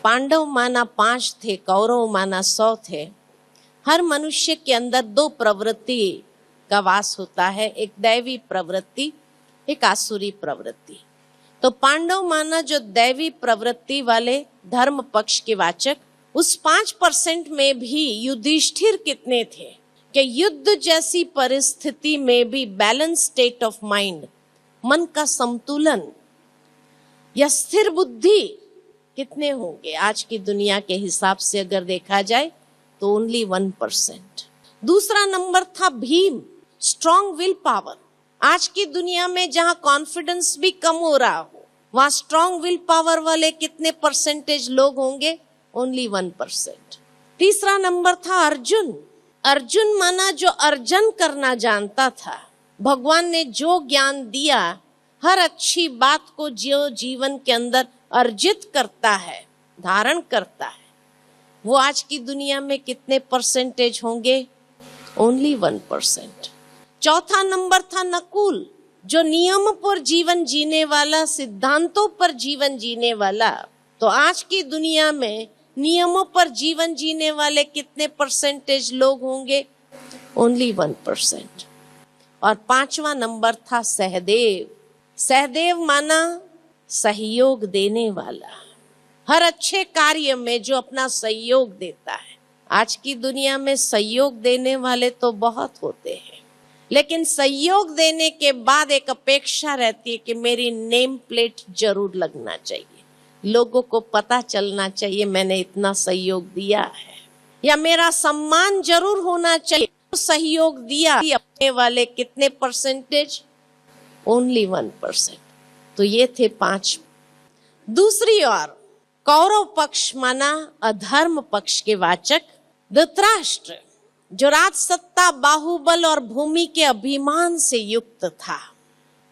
पांडव माना 5 थे, कौरव माना 100 थे। हर मनुष्य के अंदर 2 प्रवृत्ति का वास होता है, एक दैवी प्रवृत्ति, एक आसुरी प्रवृत्ति। तो पांडव माना जो दैवी प्रवृत्ति वाले धर्म पक्ष के वाचक, उस 5% में भी युधिष्ठिर कितने थे कि युद्ध जैसी परिस्थिति में भी बैलेंस स्टेट ऑफ माइंड, मन का संतुलन या स्थिर बुद्धि कितने होंगे आज की दुनिया के हिसाब से अगर देखा जाए तो ओनली 1%। दूसरा नंबर था भीम, स्ट्रॉन्ग विल पावर। आज की दुनिया में जहां कॉन्फिडेंस भी कम हो रहा हो, वहां स्ट्रॉन्ग विल पावर वाले कितने परसेंटेज लोग होंगे? ओनली 1%। तीसरा नंबर था अर्जुन। अर्जुन माना जो अर्जन करना जानता था। भगवान ने जो ज्ञान दिया, हर अच्छी बात को जो जीवन के अंदर अर्जित करता है, धारण करता है, वो आज की दुनिया में कितने परसेंटेज होंगे? ओनली 1%। चौथा नंबर था नकुल, जो नियम पर जीवन जीने वाला, सिद्धांतों पर जीवन जीने वाला। तो आज की दुनिया में नियमों पर जीवन जीने वाले कितने परसेंटेज लोग होंगे? ओनली 1%। और 5वां नंबर था सहदेव। सहदेव माना सहयोग देने वाला, हर अच्छे कार्य में जो अपना सहयोग देता है। आज की दुनिया में सहयोग देने वाले तो बहुत होते हैं, लेकिन सहयोग देने के बाद एक अपेक्षा रहती है कि मेरी नेम प्लेट जरूर लगना चाहिए, लोगों को पता चलना चाहिए मैंने इतना सहयोग दिया है, या मेरा सम्मान जरूर होना चाहिए। सहयोग दिया अपने वाले कितने परसेंटेज? ओनली 1%। तो ये थे 5। दूसरी ओर कौरव पक्ष माना अधर्म पक्ष के वाचक धृतराष्ट्र, जो राजसत्ता, बाहुबल और भूमि के अभिमान से युक्त था,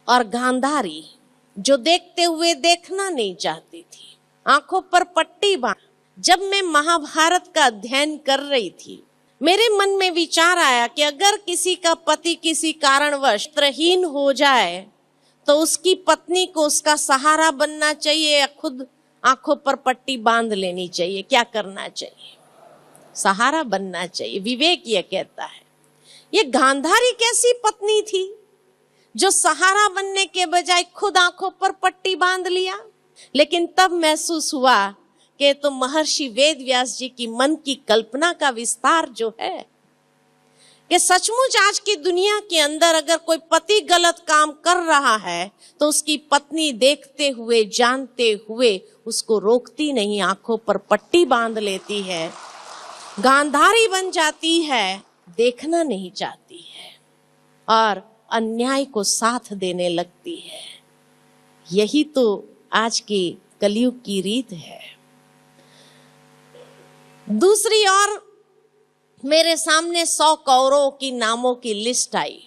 और गांधारी, जो देखते हुए देखना नहीं चाहती थी, आंखों पर पट्टी बांध। जब मैं महाभारत का अध्ययन कर रही थी, मेरे मन में विचार आया कि अगर किसी का पति किसी कारणवश नेत्रहीन हो जाए तो उसकी पत्नी को उसका सहारा बनना चाहिए या खुद आंखों पर पट्टी बांध लेनी चाहिए? क्या करना चाहिए? सहारा बनना चाहिए। विवेक ये कहता है। ये गांधारी कैसी पत्नी थी जो सहारा बनने के बजाय खुद आंखों पर पट्टी बांध लिया? लेकिन तब महसूस हुआ कि तो महर्षि वेदव्यास जी की मन की कल्पना का विस्तार जो है, कि सचमुच आज की दुनिया के अंदर अगर कोई पति गलत काम कर रहा है तो उसकी पत्नी देखते हुए, जानते हुए उसको रोकती नहीं, आंखों पर पट्टी बांध लेती है, गांधारी बन जाती है, देखना नहीं चाहती है और अन्याय को साथ देने लगती है। यही तो आज की कलयुग की रीत है। दूसरी ओर मेरे सामने 100 कौरवों की नामों की लिस्ट आई।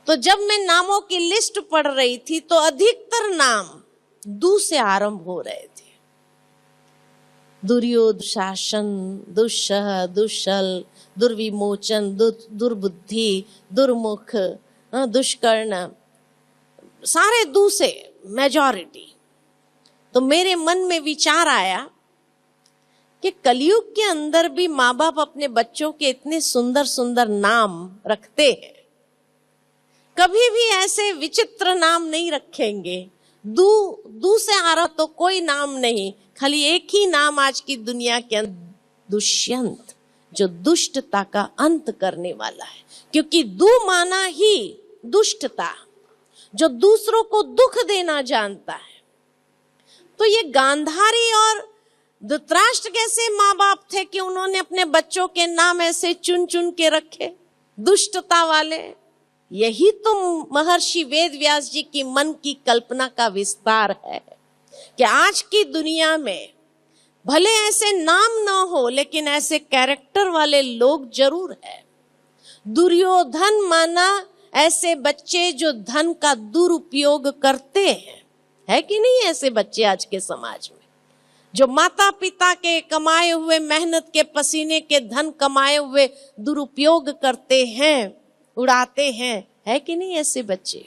तो जब मैं नामों की लिस्ट पढ़ रही थी तो अधिकतर नाम दु से आरंभ हो रहे थे। दुर्योधन, शासन, दुस्सह, दुश्शल, दुर्विमोचन, दुर्बुद्धि, दुर्मुख, दुष्कर्ण, सारे दु से मेजॉरिटी। तो मेरे मन में विचार आया कि कलयुग के अंदर भी माँ बाप अपने बच्चों के इतने सुंदर सुंदर नाम रखते हैं, कभी भी ऐसे विचित्र नाम नहीं रखेंगे। दू से आ रहा तो कोई नाम नहीं, खाली एक ही नाम आज की दुनिया के अंदर, दुष्यंत, जो दुष्टता का अंत करने वाला है। क्योंकि दू माना ही दुष्टता, जो दूसरों को दुख देना जानता है। तो ये गांधारी और धृतराष्ट्र कैसे माँ बाप थे कि उन्होंने अपने बच्चों के नाम ऐसे चुन चुन के रखे, दुष्टता वाले? यही तो महर्षि वेदव्यास जी की मन की कल्पना का विस्तार है कि आज की दुनिया में भले ऐसे नाम ना हो, लेकिन ऐसे कैरेक्टर वाले लोग जरूर है। दुर्योधन माना ऐसे बच्चे जो धन का दुरुपयोग करते हैं, है कि नहीं? ऐसे बच्चे आज के समाज में जो माता पिता के कमाए हुए, मेहनत के पसीने के धन कमाए हुए दुरुपयोग करते हैं, उड़ाते हैं, है कि नहीं ऐसे बच्चे?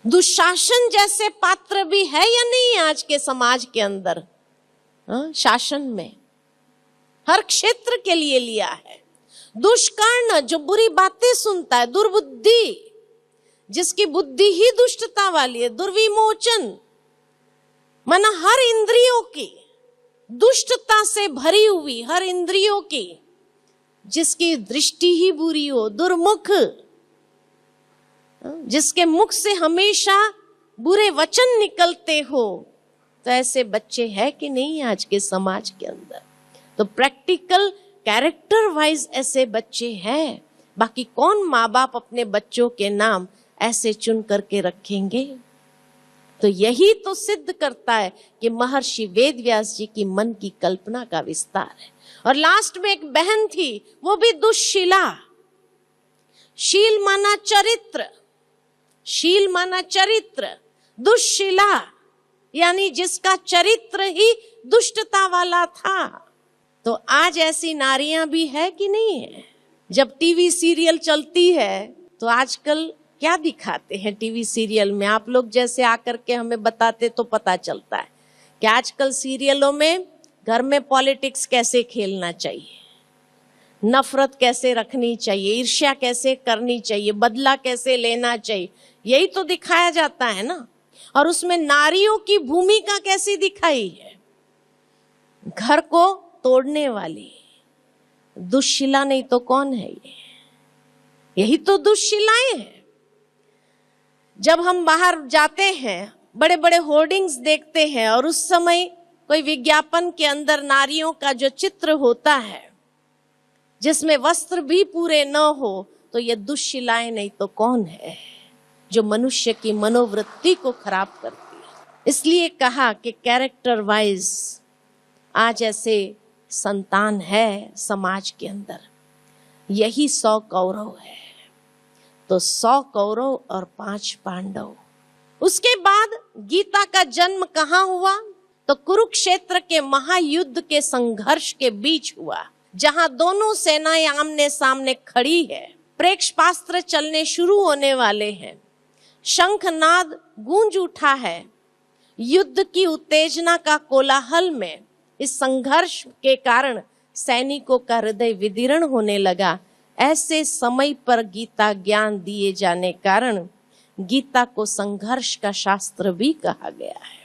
दुशासन जैसे पात्र भी है या नहीं आज के समाज के अंदर? शासन में हर क्षेत्र के लिए लिया है। दुष्कर्ण जो बुरी बातें सुनता है, दुर्बुद्धि जिसकी बुद्धि ही दुष्टता वाली है, दुर्विमोचन माना हर इंद्रियों की दुष्टता से भरी हुई, हर इंद्रियों की जिसकी दृष्टि ही बुरी हो, दुर्मुख, जिसके मुख से हमेशा बुरे वचन निकलते हो, तो ऐसे बच्चे हैं कि नहीं आज के समाज के अंदर? तो प्रैक्टिकल कैरेक्टर वाइज ऐसे बच्चे हैं। बाकी कौन माँ बाप अपने बच्चों के नाम ऐसे चुन करके रखेंगे? तो यही तो सिद्ध करता है कि महर्षि वेदव्यास जी की मन की कल्पना का विस्तार है। और लास्ट में एक बहन थी, वो भी दुश्शीला। शील माना चरित्र, शील माना चरित्र, दुश्शीला यानी जिसका चरित्र ही दुष्टता वाला था। तो आज ऐसी नारियां भी है कि नहीं है? जब टीवी सीरियल चलती है तो आजकल क्या दिखाते हैं टीवी सीरियल में? आप लोग जैसे आकर के हमें बताते तो पता चलता है कि आजकल सीरियलों में घर में पॉलिटिक्स कैसे खेलना चाहिए, नफरत कैसे रखनी चाहिए, ईर्ष्या कैसे करनी चाहिए, बदला कैसे लेना चाहिए, यही तो दिखाया जाता है ना। और उसमें नारियों की भूमिका कैसी दिखाई है? घर को तोड़ने वाली, दुश्शीला नहीं तो कौन है ये? यही तो दुश्शीलाएं हैं। जब हम बाहर जाते हैं, बड़े बड़े होर्डिंग्स देखते हैं और उस समय कोई विज्ञापन के अंदर नारियों का जो चित्र होता है जिसमें वस्त्र भी पूरे न हो, तो ये दुश्शीलाएं नहीं तो कौन है जो मनुष्य की मनोवृत्ति को खराब करती है। इसलिए कहा कि कैरेक्टर वाइज आज ऐसे संतान है समाज के अंदर। यही 100 कौरव है। तो 100 कौरव और 5 पांडव। उसके बाद गीता का जन्म कहाँ हुआ? तो कुरुक्षेत्र के महायुद्ध के संघर्ष के बीच हुआ, जहां दोनों सेनाएं आमने सामने खड़ी है। प्रेक्षपास्त्र चलने शुरू होने वाले हैं, शंखनाद गूंज उठा है। युद्ध की उत्तेजना का कोलाहल में इस संघर्ष के कारण सैनिकों का हृदय विदीर्ण होने लगा। ऐसे समय पर गीता ज्ञान दिए जाने कारण गीता को संघर्ष का शास्त्र भी कहा गया है।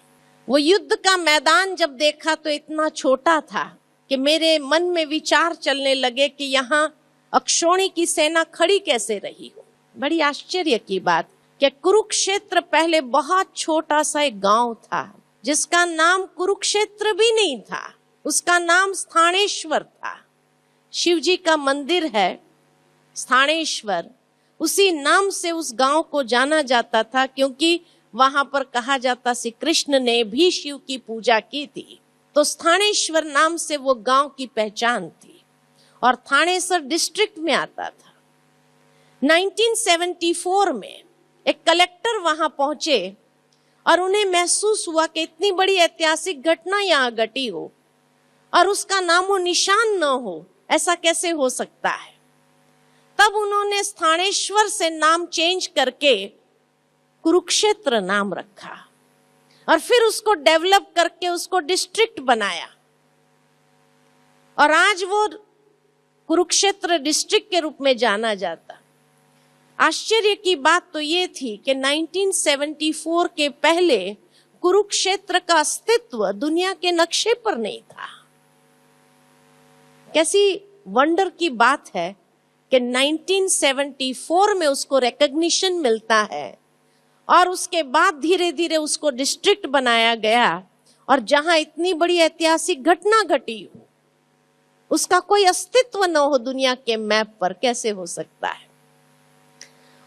वो युद्ध का मैदान जब देखा तो इतना छोटा था कि मेरे मन में विचार चलने लगे कि यहाँ अक्षौणी की सेना खड़ी कैसे रही हो। बड़ी आश्चर्य की बात कि कुरुक्षेत्र पहले बहुत छोटा सा एक गांव था जिसका नाम कुरुक्षेत्र भी नहीं था, उसका नाम स्थानेश्वर था। शिव जी का मंदिर है स्थानेश्वर, उसी नाम से उस गांव को जाना जाता था, क्योंकि वहां पर कहा जाता श्री कृष्ण ने भी शिव की पूजा की थी। तो स्थानेश्वर नाम से वो गांव की पहचान थी और थानेसर डिस्ट्रिक्ट में आता था। 1974 में एक कलेक्टर वहां पहुंचे और उन्हें महसूस हुआ कि इतनी बड़ी ऐतिहासिक घटना यहाँ घटी हो और उसका नामो निशान न हो, ऐसा कैसे हो सकता है। तब उन्होंने स्थानेश्वर से नाम चेंज करके कुरुक्षेत्र नाम रखा और फिर उसको डेवलप करके उसको डिस्ट्रिक्ट बनाया और आज वो कुरुक्षेत्र डिस्ट्रिक्ट के रूप में जाना जाता। आश्चर्य की बात तो ये थी कि 1974 के पहले कुरुक्षेत्र का अस्तित्व दुनिया के नक्शे पर नहीं था। कैसी वंडर की बात है कि 1974 में उसको रिकॉग्निशन मिलता है और उसके बाद धीरे धीरे उसको डिस्ट्रिक्ट बनाया गया। और जहां इतनी बड़ी ऐतिहासिक घटना घटी हो, उसका कोई अस्तित्व न हो दुनिया के मैप पर, कैसे हो सकता है।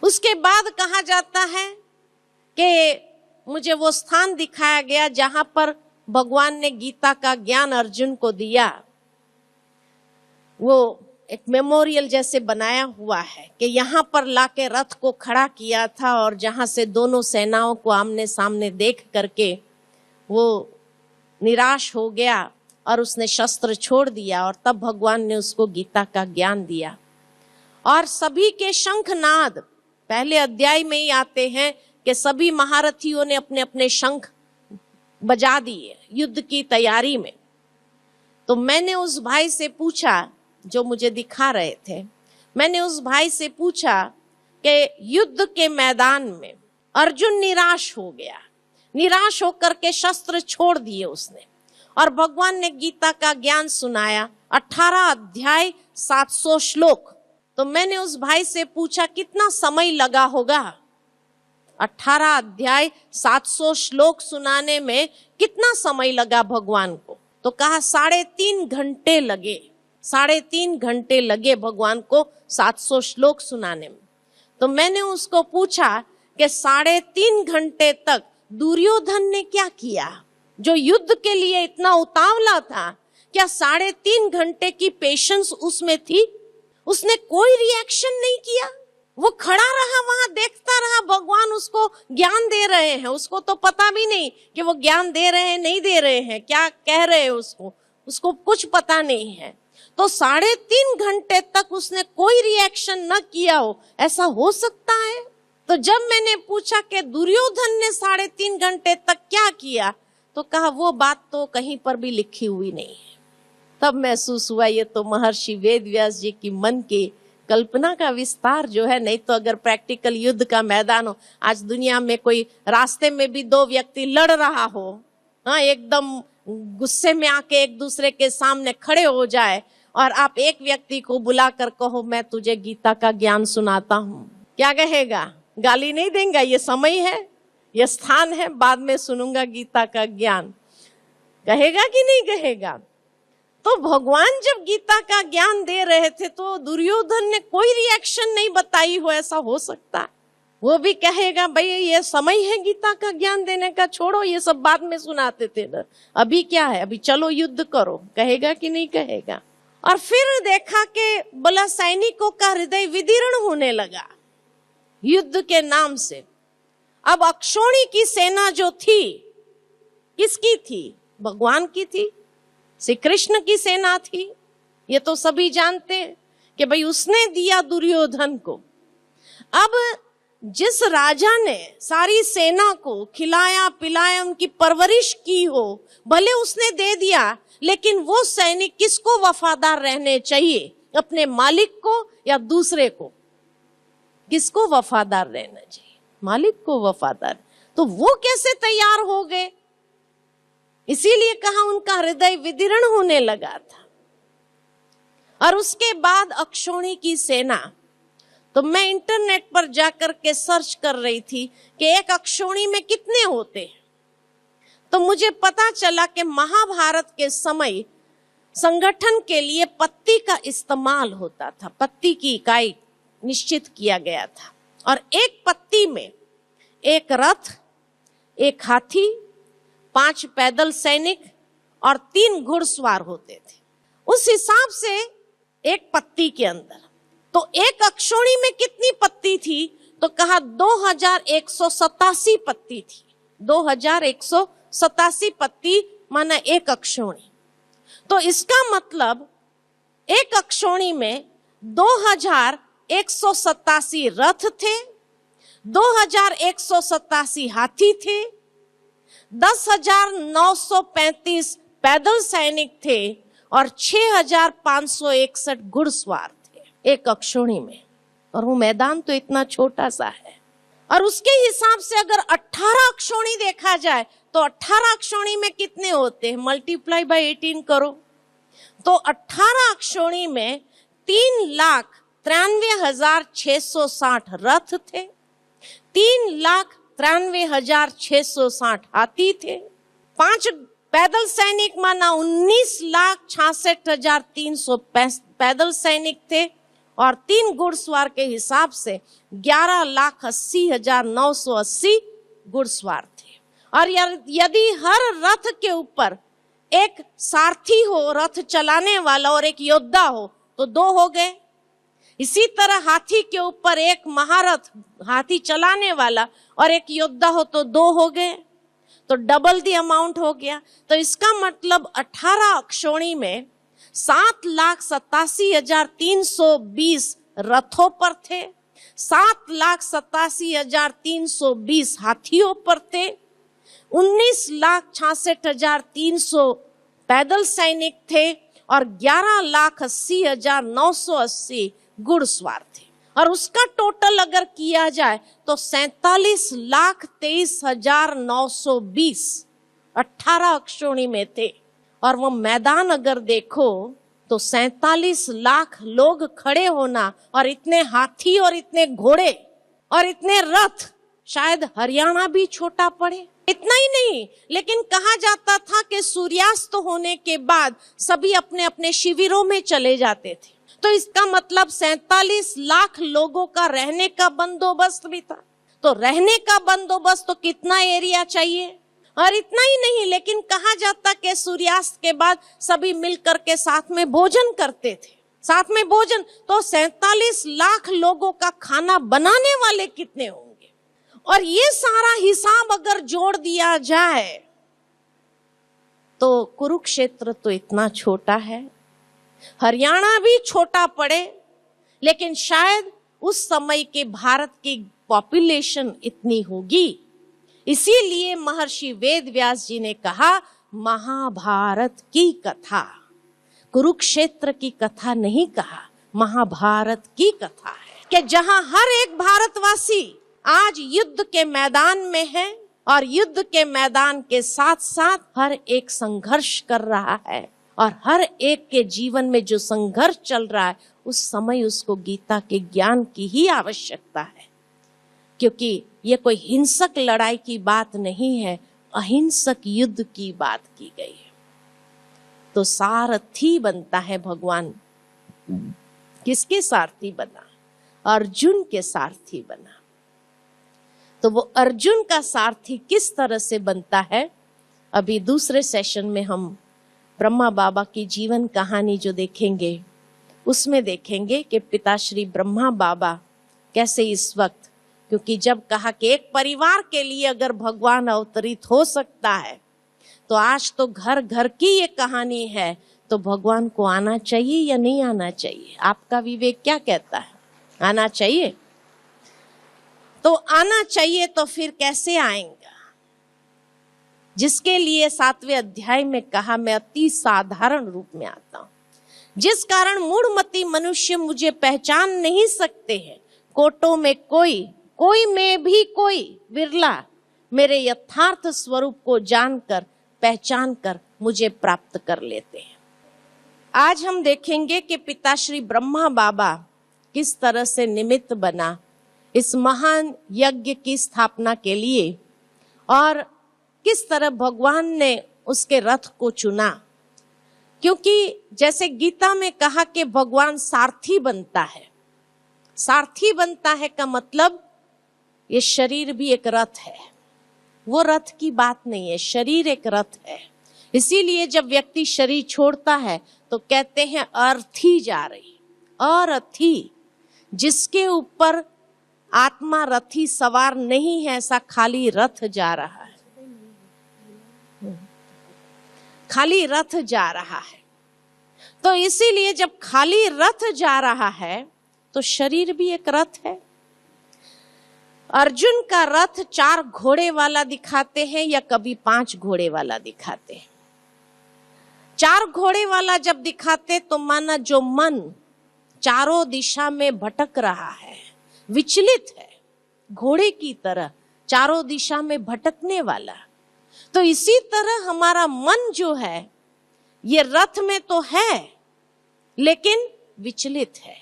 उसके बाद कहा जाता है कि मुझे वो स्थान दिखाया गया जहां पर भगवान ने गीता का ज्ञान अर्जुन को दिया। वो एक मेमोरियल जैसे बनाया हुआ है कि यहाँ पर लाके रथ को खड़ा किया था और जहां से दोनों सेनाओं को आमने सामने देख करके वो निराश हो गया और उसने शस्त्र छोड़ दिया और तब भगवान ने उसको गीता का ज्ञान दिया। और सभी के शंखनाद पहले अध्याय में ही आते हैं कि सभी महारथियों ने अपने अपने शंख बजा दिए युद्ध की तैयारी में। तो मैंने उस भाई से पूछा, जो मुझे दिखा रहे थे, मैंने उस भाई से पूछा कि युद्ध के मैदान में अर्जुन निराश हो गया, निराश होकर के शस्त्र छोड़ दिए उसने, और भगवान ने गीता का ज्ञान सुनाया, 18 अध्याय 700 श्लोक। तो मैंने उस भाई से पूछा कितना समय लगा होगा, 18 अध्याय 700 श्लोक सुनाने में कितना समय लगा भगवान को? तो कहा 3.5 घंटे लगे, 3.5 घंटे लगे भगवान को 700 श्लोक सुनाने में। तो मैंने उसको पूछा कि 3.5 घंटे तक दुर्योधन ने क्या किया, जो युद्ध के लिए इतना उतावला था? क्या 3.5 घंटे की पेशेंस उसमें थी? उसने कोई रिएक्शन नहीं किया, वो खड़ा रहा, वहां देखता रहा। भगवान उसको ज्ञान दे रहे हैं, उसको तो पता भी नहीं कि वो ज्ञान दे रहे हैं नहीं दे रहे हैं, क्या कह रहे हैं उसको कुछ पता नहीं है। तो 3.5 घंटे तक उसने कोई रिएक्शन न किया हो, ऐसा हो सकता है? तो जब मैंने पूछा कि दुर्योधन ने 3.5 घंटे तक क्या किया, तो कहा वो बात तो कहीं पर भी लिखी हुई नहीं है। तब महसूस हुआ ये तो महर्षि वेदव्यास जी की मन की कल्पना का विस्तार जो है। नहीं तो अगर प्रैक्टिकल युद्ध का मैदान हो, आज दुनिया में कोई रास्ते में भी 2 व्यक्ति लड़ रहा हो, हाँ, एकदम गुस्से में आके एक दूसरे के सामने खड़े हो जाए, और आप एक व्यक्ति को बुलाकर कहो मैं तुझे गीता का ज्ञान सुनाता हूँ, क्या कहेगा? गाली नहीं देगा, ये समय है, ये स्थान है, बाद में सुनूंगा गीता का ज्ञान, कहेगा कि नहीं कहेगा? तो भगवान जब गीता का ज्ञान दे रहे थे तो दुर्योधन ने कोई रिएक्शन नहीं बताई हो, ऐसा हो सकता है? वो भी कहेगा भाई ये समय है गीता का ज्ञान देने का, छोड़ो ये सब बाद में सुनाते थे ना, अभी क्या है, अभी चलो युद्ध करो, कहेगा कि नहीं कहेगा? और फिर देखा कि बोला सैनिकों का हृदय विदीर्ण होने लगा युद्ध के नाम से। अब अक्षौणी की सेना जो थी, किसकी थी? भगवान की थी, श्री कृष्ण की सेना थी। ये तो सभी जानते हैं कि भाई उसने दिया दुर्योधन को। अब जिस राजा ने सारी सेना को खिलाया पिलाया, उनकी परवरिश की हो, भले उसने दे दिया, लेकिन वो सैनिक किसको वफादार रहने चाहिए? अपने मालिक को या दूसरे को? किसको वफादार रहना चाहिए? मालिक को वफादार। तो वो कैसे तैयार हो गए? इसीलिए कहा उनका हृदय विदीर्ण होने लगा था। और उसके बाद अक्षौणी की सेना, तो मैं इंटरनेट पर जाकर के सर्च कर रही थी कि एक अक्षौणी में कितने होते हैं। तो मुझे पता चला कि महाभारत के समय संगठन के लिए पत्ती का इस्तेमाल होता था, पत्ती की इकाई निश्चित किया गया था, और एक पत्ती में एक रथ, एक हाथी, 5 पैदल सैनिक और 3 घुड़सवार होते थे। उस हिसाब से एक पत्ती के अंदर, तो एक अक्षौणी में कितनी पत्ती थी? तो कहा 2187 पत्ती थी। 2187 पत्ती माना एक अक्षौणी। तो इसका मतलब एक अक्षौणी में 2187 रथ थे, 2187 हाथी थे, 10,935 पैदल सैनिक थे और 6,561 घुड़सवार थे एक अक्षौणी में। और वो मैदान तो इतना छोटा सा है। और उसके हिसाब से अगर 18 अक्षौणी देखा जाए तो 18 अक्षौणी में कितने होते हैं? मल्टीप्लाई बाय 18 करो। तो 18 अक्षौणी में 3,93,660 रथ थे, 3,93,660 हाथी थे, 5 पैदल सैनिक माना 19,66,300 पैदल सैनिक थे, और 3 घुड़सवार के हिसाब से 11,80,980 घुड़सवार थे। और यदि हर रथ के ऊपर एक सारथी हो, रथ चलाने वाला, और एक योद्धा हो, तो 2 हो गए। इसी तरह हाथी के ऊपर एक महारथ, हाथी चलाने वाला, और एक योद्धा हो तो 2 हो गए, तो डबल दी अमाउंट हो गया। तो इसका मतलब 18 अक्षौणी में 7,87,320 रथों पर थे, 7,87,320 हाथियों पर थे, 19,66,300 पैदल सैनिक थे और 11,80,980 घुड़सवार थे। और उसका टोटल अगर किया जाए तो 47,23,920 18 अक्षोणी में थे। और वो मैदान अगर देखो तो 47 लाख लोग खड़े होना और इतने हाथी और इतने घोड़े और इतने रथ, शायद हरियाणा भी छोटा पड़े। इतना ही नहीं, लेकिन कहा जाता था कि सूर्यास्त होने के बाद सभी अपने अपने शिविरों में चले जाते थे। तो इसका मतलब 47 लाख लोगों का रहने का बंदोबस्त भी था। तो रहने का बंदोबस्त तो कितना एरिया चाहिए। और इतना ही नहीं, लेकिन कहा जाता कि सूर्यास्त के बाद सभी मिलकर के साथ में भोजन करते थे। साथ में भोजन, तो 47 लाख लोगों का खाना बनाने वाले कितने होंगे। और ये सारा हिसाब अगर जोड़ दिया जाए तो कुरुक्षेत्र तो इतना छोटा है, हरियाणा भी छोटा पड़े, लेकिन शायद उस समय के भारत की पॉपुलेशन इतनी होगी। इसीलिए महर्षि वेदव्यास जी ने कहा महाभारत की कथा, कुरुक्षेत्र की कथा नहीं कहा, महाभारत की कथा है। कि जहां हर एक भारतवासी आज युद्ध के मैदान में है और युद्ध के मैदान के साथ साथ हर एक संघर्ष कर रहा है। और हर एक के जीवन में जो संघर्ष चल रहा है उस समय उसको गीता के ज्ञान की ही आवश्यकता है। क्योंकि ये कोई हिंसक लड़ाई की बात नहीं है, अहिंसक युद्ध की बात की गई है। तो सारथी बनता है भगवान। किसके सारथी बना? अर्जुन के सारथी बना। तो वो अर्जुन का सारथी किस तरह से बनता है, अभी दूसरे सेशन में हम ब्रह्मा बाबा की जीवन कहानी जो देखेंगे उसमें देखेंगे कि पिताश्री ब्रह्मा बाबा कैसे इस वक्त, क्योंकि जब कहा कि एक परिवार के लिए अगर भगवान अवतरित हो सकता है तो आज तो घर घर की ये कहानी है, तो भगवान को आना चाहिए या नहीं आना चाहिए? आपका विवेक क्या कहता है? आना चाहिए। तो आना चाहिए, तो फिर कैसे आएंगा? जिसके लिए 7वें अध्याय में कहा मैं अति साधारण रूप में आता हूं, जिस कारण मूढ़मती मनुष्य मुझे पहचान नहीं सकते हैं। कोटों में कोई में भी कोई विरला मेरे यथार्थ स्वरूप को जानकर पहचान कर मुझे प्राप्त कर लेते हैं। आज हम देखेंगे कि पिताश्री ब्रह्मा बाबा किस तरह से निमित्त बना इस महान यज्ञ की स्थापना के लिए और किस तरह भगवान ने उसके रथ को चुना। क्योंकि जैसे गीता में कहा कि भगवान सारथी बनता है। सारथी बनता है का मतलब ये शरीर भी एक रथ है। वो रथ की बात नहीं है, शरीर एक रथ है। इसीलिए जब व्यक्ति शरीर छोड़ता है तो कहते हैं अर्थी जा रही, अरथी, जिसके ऊपर आत्मा रथी सवार नहीं है, ऐसा खाली रथ जा रहा है, खाली रथ जा रहा है। तो इसीलिए जब खाली रथ जा रहा है तो शरीर भी एक रथ है। अर्जुन का रथ 4 घोड़े वाला दिखाते हैं या कभी 5 घोड़े वाला दिखाते हैं। 4 घोड़े वाला जब दिखाते तो माना जो मन चारों दिशा में भटक रहा है, विचलित है, घोड़े की तरह चारों दिशा में भटकने वाला। तो इसी तरह हमारा मन जो है ये रथ में तो है लेकिन विचलित है।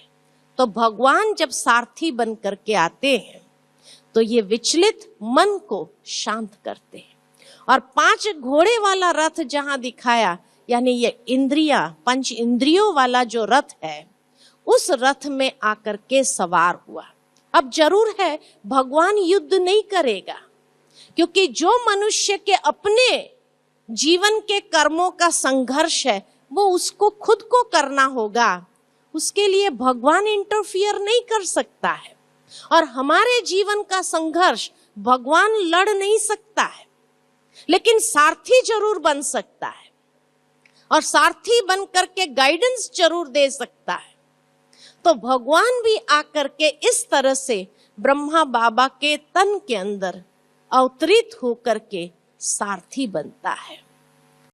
तो भगवान जब सारथी बन करके आते हैं तो ये विचलित मन को शांत करते हैं। और 5 घोड़े वाला रथ जहां दिखाया, यानी ये इंद्रियां, 5 इंद्रियों वाला जो रथ है, उस रथ में आकर के सवार हुआ। अब जरूर है भगवान युद्ध नहीं करेगा, क्योंकि जो मनुष्य के अपने जीवन के कर्मों का संघर्ष है वो उसको खुद को करना होगा। उसके लिए भगवान इंटरफियर नहीं कर सकता है। और हमारे जीवन का संघर्ष भगवान लड़ नहीं सकता है, लेकिन सारथी जरूर बन सकता है और सारथी बन करके गाइडेंस जरूर दे सकता है। तो भगवान भी आकर के इस तरह से ब्रह्मा बाबा के तन के अंदर अवतरित होकर के सारथी बनता है।